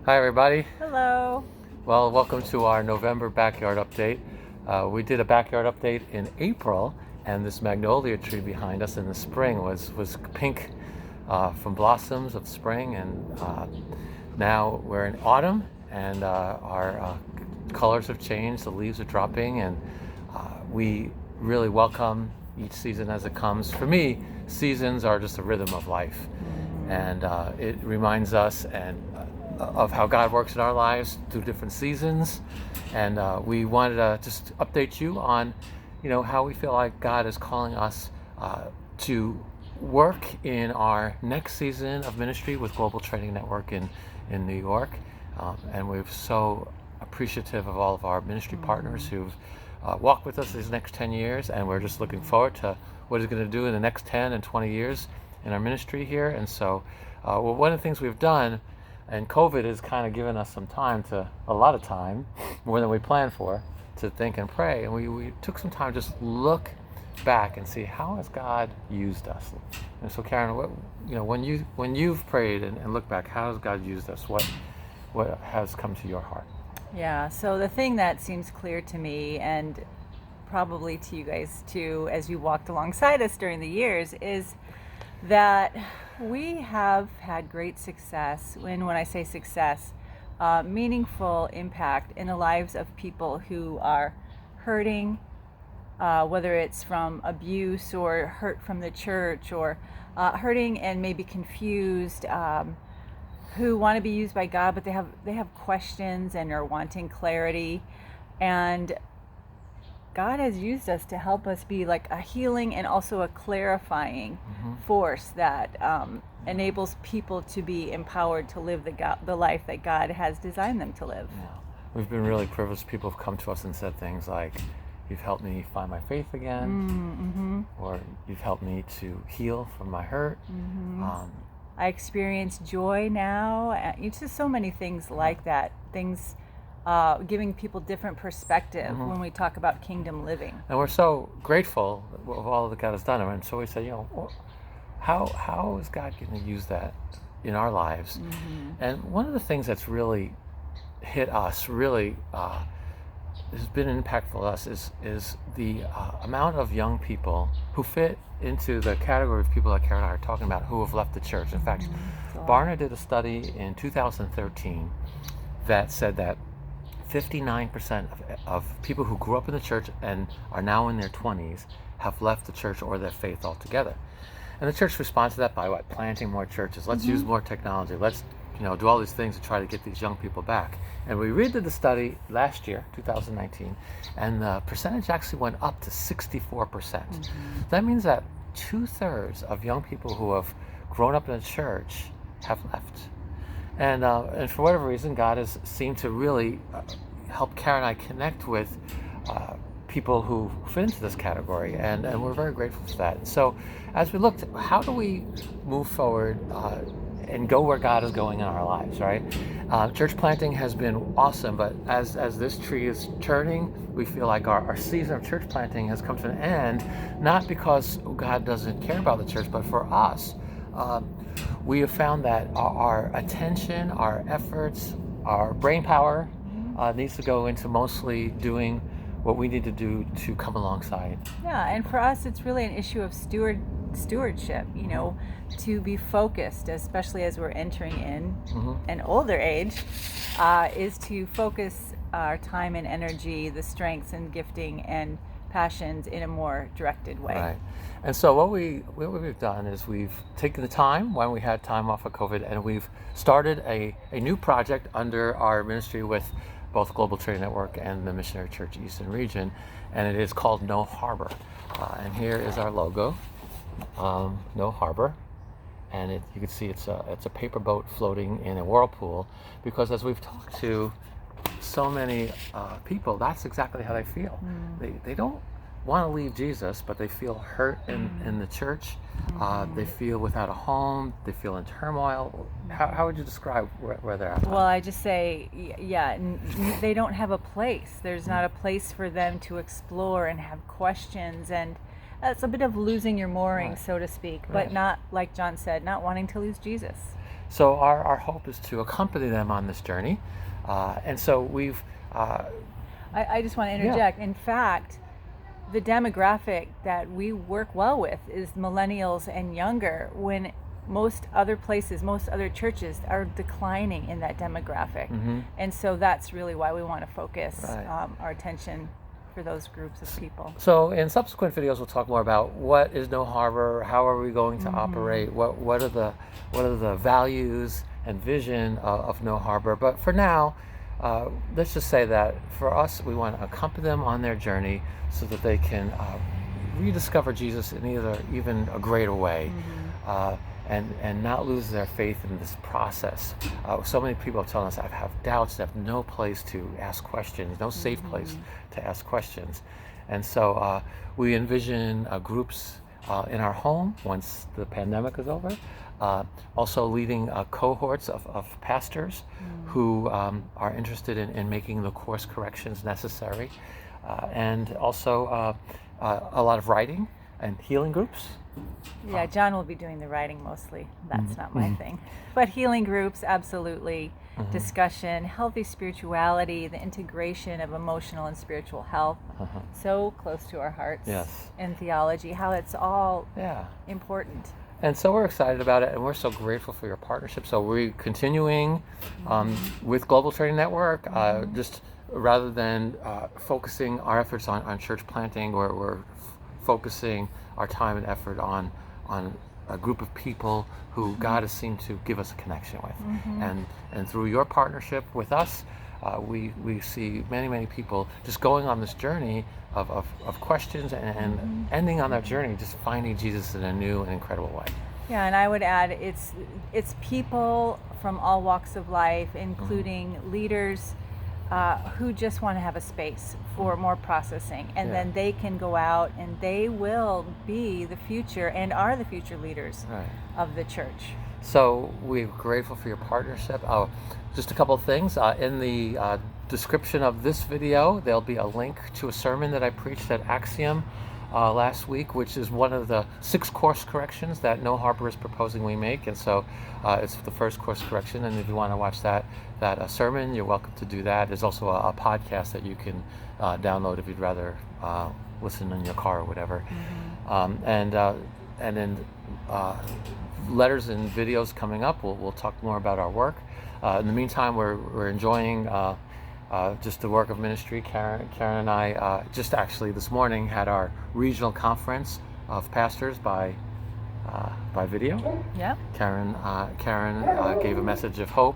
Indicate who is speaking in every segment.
Speaker 1: Hi, everybody.
Speaker 2: Hello.
Speaker 1: Well, welcome to our November backyard update. We did a backyard update in April, and this magnolia tree behind us in the spring was pink from blossoms of spring, and now we're in autumn, and our colors have changed. The leaves are dropping, and we really welcome each season as it comes. For me, seasons are just a rhythm of life, and it reminds us of how God works in our lives through different seasons. And we wanted to just update you on, how we feel like God is calling us to work in our next season of ministry with Global Training Network in New York. And we're so appreciative of all of our ministry partners who've walked with us these next 10 years. And we're just looking forward to what He's going to do in the next 10 and 20 years in our ministry here. And so one of the things we've done, and COVID has kind of given us some time, a lot of time, more than we planned for, to think and pray. And we took some time to just look back and see how has God used us. And so, Karen, when you've prayed and looked back, how has God used us? What has come to your heart?
Speaker 2: Yeah, so the thing that seems clear to me, and probably to you guys too, as you walked alongside us during the years, is that we have had great success. When I say success, meaningful impact in the lives of people who are hurting, whether it's from abuse or hurt from the church, or hurting and maybe confused, who want to be used by God, but they have questions and are wanting clarity. And God has used us to help us be like a healing and also a clarifying force that enables people to be empowered to live the life that God has designed them to live.
Speaker 1: Yeah. We've been really privileged. People have come to us and said things like, "You've helped me find my faith again," or "You've helped me to heal from my hurt."
Speaker 2: I experience joy now. It's just so many things like that. Things giving people different perspective when we talk about kingdom living.
Speaker 1: And we're so grateful of all that God has done. And so we say, how is God going to use that in our lives? And one of the things that's really hit us, really has been impactful to us, is the amount of young people who fit into the category of people that Karen and I are talking about who have left the church. In fact, Barna did a study in 2013 that said that 59% of people who grew up in the church and are now in their 20s have left the church or their faith altogether. And the church responds to that by what? Planting more churches. Let's use more technology. Let's do all these things to try to get these young people back. And we redid the study last year, 2019, and the percentage actually went up to 64%. That means that 2/3 of young people who have grown up in the church have left. And for whatever reason, God has seemed to really help Karen and I connect with people who fit into this category, and we're very grateful for that. And so as we looked, how do we move forward and go where God is going in our lives, right? Church planting has been awesome, but as this tree is turning, we feel like our season of church planting has come to an end, not because God doesn't care about the church, but for us. We have found that our attention, our efforts, our brain power needs to go into mostly doing what we need to do to come alongside.
Speaker 2: Yeah, and for us, it's really an issue of stewardship, to be focused, especially as we're entering in an older age, is to focus our time and energy, the strengths and gifting and passions in a more directed way.
Speaker 1: Right. And so what we've done is we've taken the time when we had time off of COVID, and we've started a new project under our ministry with both Global Training Network and the Missionary Church Eastern Region, and it is called No Harbor. And here is our logo, No Harbor. And you can see it's a paper boat floating in a whirlpool, because as we've talked to so many people, that's exactly how they feel. They don't want to leave Jesus, but they feel hurt in the church. They feel without a home. They feel in turmoil. How would you describe where they're at?
Speaker 2: Well, I just say, yeah, they don't have a place. There's not a place for them to explore and have questions, and it's a bit of losing your mooring, so to speak, but not, like John said, not wanting to lose Jesus.
Speaker 1: So our hope is to accompany them on this journey. And so we've...
Speaker 2: I just want to interject. In fact, the demographic that we work well with is millennials and younger, when most other places, most other churches are declining in that demographic. And so that's really why we want to focus our attention for those groups of people.
Speaker 1: So in subsequent videos, we'll talk more about what is No Harbor, how are we going to operate, what are the values and vision of No Harbor. But for now, let's just say that for us, we want to accompany them on their journey so that they can rediscover Jesus in even a greater way. And not lose their faith in this process. So many people have told us, I have doubts, they have no place to ask questions, no safe place to ask questions. And so we envision groups in our home once the pandemic is over, also leading cohorts of pastors who are interested in making the course corrections necessary, and also a lot of writing and healing groups.
Speaker 2: Yeah, John will be doing the writing mostly. That's not my thing. But healing groups, absolutely. Discussion, healthy spirituality, the integration of emotional and spiritual health. So close to our hearts.
Speaker 1: Yes.
Speaker 2: And theology, how it's all important.
Speaker 1: And so we're excited about it, and we're so grateful for your partnership. So we're continuing with Global Training Network, just rather than focusing our efforts on church planting, we're focusing our time and effort on a group of people who God has seemed to give us a connection with. And through your partnership with us, we see many people just going on this journey of questions and ending on that journey just finding Jesus in a new and incredible way.
Speaker 2: Yeah, and I would add it's people from all walks of life, including leaders who just want to have a space for more processing, and then they can go out and they will be the future and are the future leaders of the church.
Speaker 1: So we're grateful for your partnership. Just a couple of things. In the description of this video, there'll be a link to a sermon that I preached at Axiom last week, which is one of the 6 course corrections that No Harbor is proposing we make. And so it's the first course correction. And if you want to watch that sermon, you're welcome to do that. There's also a podcast that you can download if you'd rather listen in your car or whatever. And then letters and videos coming up. We'll talk more about our work. In the meantime, we're enjoying just the work of ministry. Karen and I just actually this morning had our regional conference of pastors by video. Yeah. Karen gave a message of hope.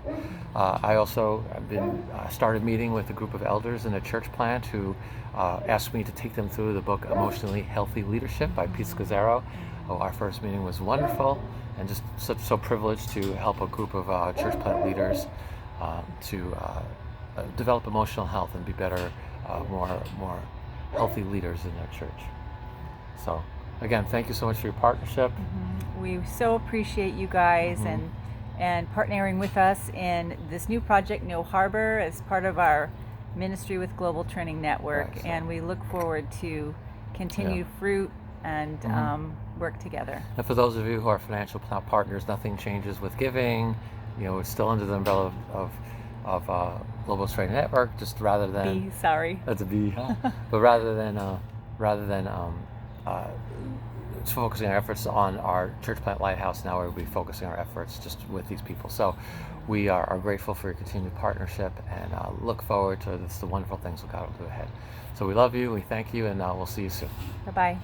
Speaker 1: I also have started meeting with a group of elders in a church plant who asked me to take them through the book Emotionally Healthy Leadership by Pete Scazzaro. Our first meeting was wonderful, and just so privileged to help a group of church plant leaders to develop emotional health and be better, more healthy leaders in their church. So again, thank you so much for your partnership.
Speaker 2: We so appreciate you guys and partnering with us in this new project, No Harbor, as part of our ministry with Global Training Network.
Speaker 1: Right, so.
Speaker 2: And we look forward to continued fruit and work together.
Speaker 1: And for those of you who are financial partners, nothing changes with giving. It's still under the umbrella of Global Training Network, just rather than that's a B, but rather than focusing our efforts on our church plant lighthouse, now we'll be focusing our efforts just with these people. So we are grateful for your continued partnership and look forward to the wonderful things that God will do ahead. So we love you, we thank you, and we'll see you soon.
Speaker 2: Bye-bye.